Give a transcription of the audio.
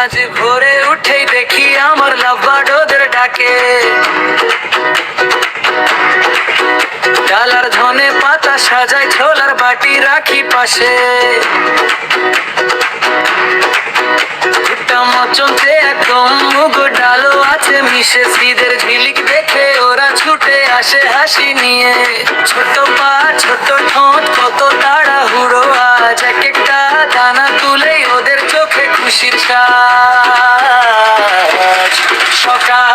আজ ভোরে উঠেই দেখি আমার লাভবার্ড ওদের ডাকে। ডালার ধনে পাতা সাজাই, ছোলার বাটি রাখি পাশে। ভুট্টা মচনতে একদম মুগো ডালও আছে মিশে। শীতের ঝিলিক দেখে ওরা ছুটে আসে হাসি নিয়ে। ছোট পা ছোট ঠোঁট কত তাড়াহুড়ো, আজ এক একটা দানা তুলেই ওদের চোখে খুশির সাজ। সকাল